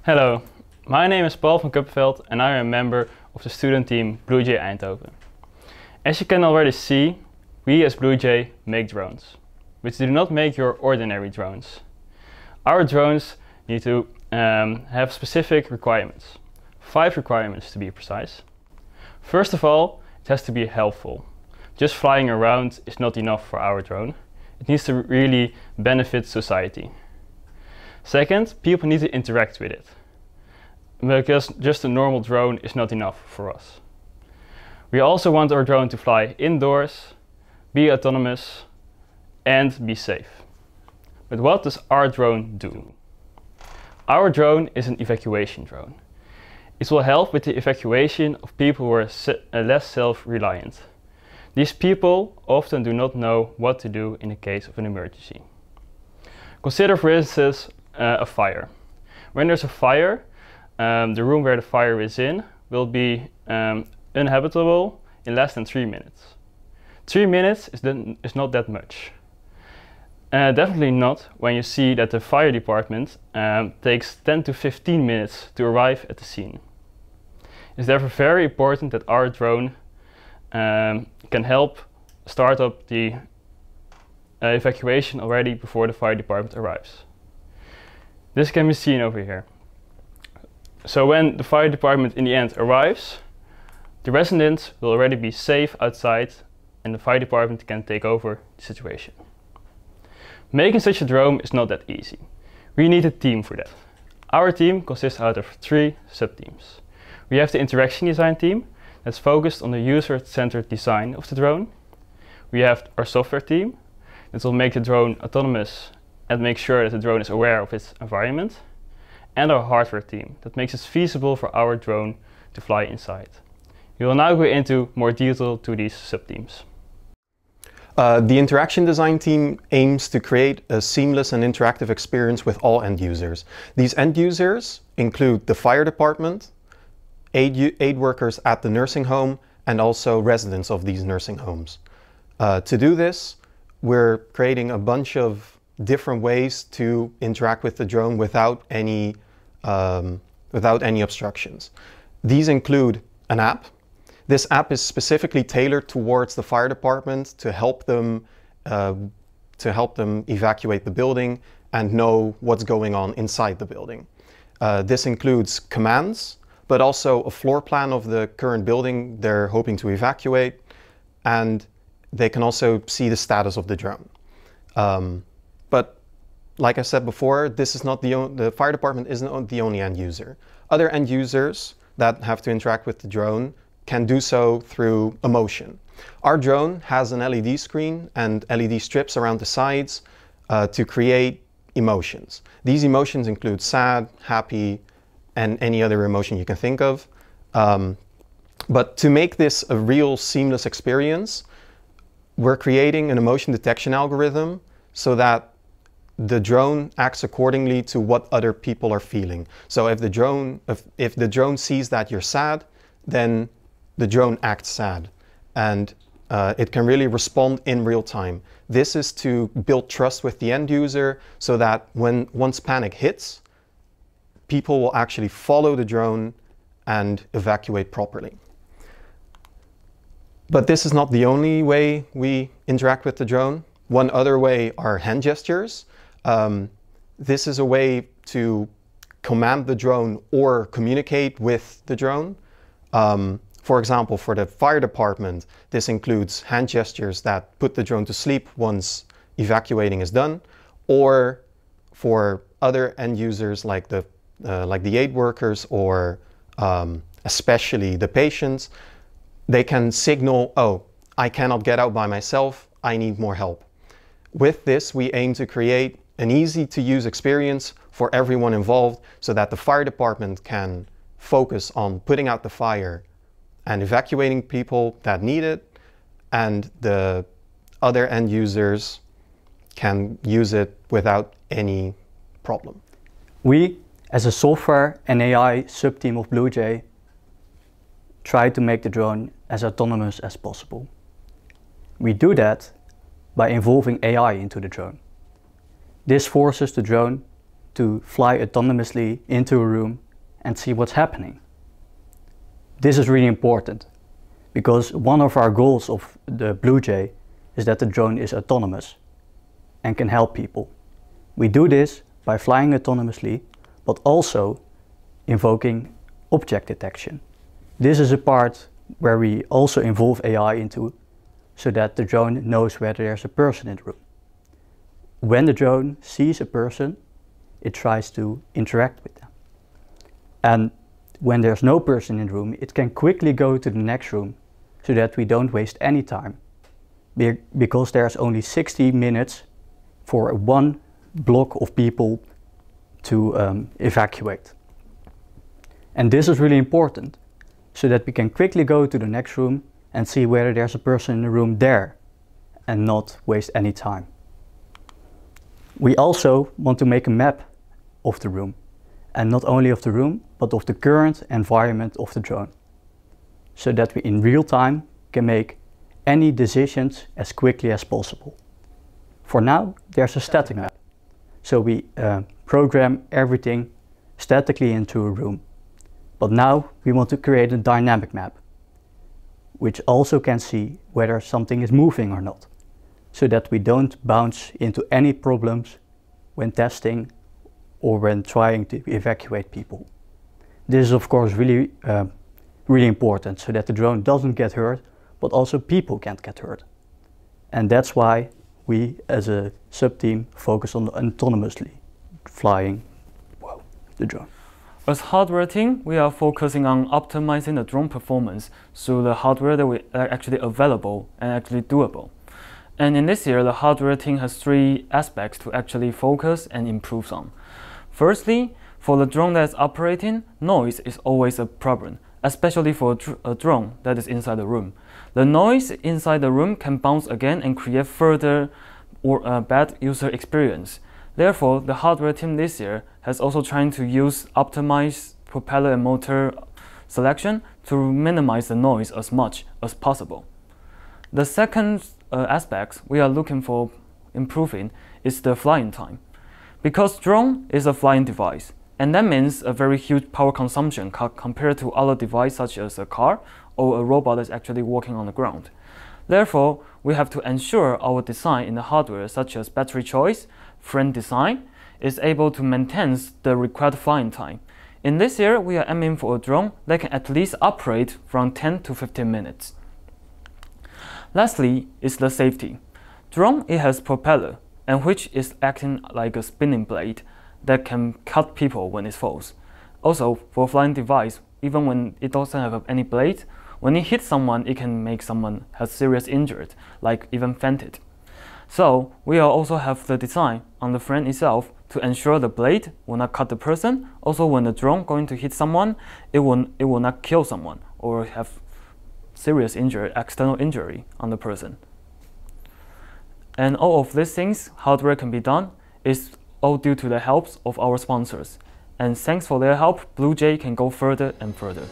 Hello, my name is Paul from Kuppevelt and I am a member of the student team BlueJay Eindhoven. As you can already see, we as BlueJay make drones, which do not make your ordinary drones. Our drones need to have specific requirements, 5 requirements to be precise. First of all, it has to be helpful. Just flying around is not enough for our drone. It needs to really benefit society. Second, people need to interact with it, because just a normal drone is not enough for us. We also want our drone to fly indoors, be autonomous and be safe. But what does our drone do? Our drone is an evacuation drone. It will help with the evacuation of people who are less self-reliant. These people often do not know what to do in the case of an emergency. Consider, for instance, a fire. When there's a fire, the room where the fire is in will be uninhabitable in less than 3 minutes. 3 minutes is not that much. Definitely not when you see that the fire department takes 10 to 15 minutes to arrive at the scene. It's therefore very important that our drone can help start up the evacuation already before the fire department arrives. This can be seen over here. So when the fire department in the end arrives, the residents will already be safe outside and the fire department can take over the situation. Making such a drone is not that easy. We need a team for that. Our team consists out of 3 sub-teams. We have the interaction design team that's focused on the user-centered design of the drone. We have our software team that will make the drone autonomous and make sure that the drone is aware of its environment. And our hardware team that makes it feasible for our drone to fly inside. We will now go into more detail to these sub-teams. The interaction design team aims to create a seamless and interactive experience with all end users. These end users include the fire department, aid workers at the nursing home, and also residents of these nursing homes. To do this, we're creating a bunch of different ways to interact with the drone without any obstructions. These include an app. This app is specifically tailored towards the fire department to help them evacuate the building and know what's going on inside the building. This includes commands, but also a floor plan of the current building they're hoping to evacuate, and they can also see the status of the drone. But like I said before, this is not the fire department isn't the only end user. Other end users that have to interact with the drone can do so through emotion. Our drone has an LED screen and LED strips around the sides to create emotions. These emotions include sad, happy, and any other emotion you can think of. But to make this a real seamless experience, we're creating an emotion detection algorithm so that the drone acts accordingly to what other people are feeling. So if the drone sees that you're sad, then the drone acts sad, and it can really respond in real time. This is to build trust with the end user so that once panic hits, people will actually follow the drone and evacuate properly. But this is not the only way we interact with the drone. One other way are hand gestures. This is a way to command the drone or communicate with the drone. For example, for the fire department, this includes hand gestures that put the drone to sleep once evacuating is done, or for other end users like the aid workers or especially the patients, they can signal, oh, I cannot get out by myself, I need more help. With this, we aim to create an easy-to-use experience for everyone involved so that the fire department can focus on putting out the fire and evacuating people that need it, and the other end users can use it without any problem. We, as a software and AI sub-team of BlueJay, try to make the drone as autonomous as possible. We do that by involving AI into the drone. This forces the drone to fly autonomously into a room and see what's happening. This is really important because one of our goals of the BlueJay is that the drone is autonomous and can help people. We do this by flying autonomously, but also invoking object detection. This is a part where we also involve AI into, so that the drone knows whether there's a person in the room. When the drone sees a person, it tries to interact with them. And when there's no person in the room, it can quickly go to the next room so that we don't waste any time. Because there's only 60 minutes for one block of people to evacuate. And this is really important, so that we can quickly go to the next room and see whether there's a person in the room there and not waste any time. We also want to make a map of the room, and not only of the room, but of the current environment of the drone, so that we in real time can make any decisions as quickly as possible. For now, there's a static map, so we program everything statically into a room. But now we want to create a dynamic map, which also can see whether something is moving or not, so that we don't bounce into any problems when testing or when trying to evacuate people. This is of course really important, so that the drone doesn't get hurt, but also people can't get hurt. And that's why we as a sub-team focus on autonomously flying the drone. As hardware team, we are focusing on optimizing the drone performance through the hardware that are actually available and actually doable. And in this year, the hardware team has 3 aspects to actually focus and improve on. Firstly, for the drone that's operating, noise is always a problem, especially for a drone that is inside the room. The noise inside the room can bounce again and create further or bad user experience. Therefore, the hardware team this year has also trying to use optimized propeller and motor selection to minimize the noise as much as possible. The second aspect we are looking for improving is the flying time. Because drone is a flying device, and that means a very huge power consumption compared to other devices such as a car or a robot that's actually walking on the ground. Therefore, we have to ensure our design in the hardware, such as battery choice, frame design, is able to maintain the required flying time. In this year, we are aiming for a drone that can at least operate from 10 to 15 minutes. Lastly is the safety. Drone, it has propeller, and which is acting like a spinning blade that can cut people when it falls. Also, for flying device, even when it doesn't have any blade, when it hits someone, it can make someone have serious injured, like even fainted. So we also have the design on the frame itself to ensure the blade will not cut the person. Also, when the drone going to hit someone, it will not kill someone or have serious injury, external injury on the person. And all of these things, hardware can be done, is all due to the help of our sponsors. And thanks for their help, BlueJay can go further and further.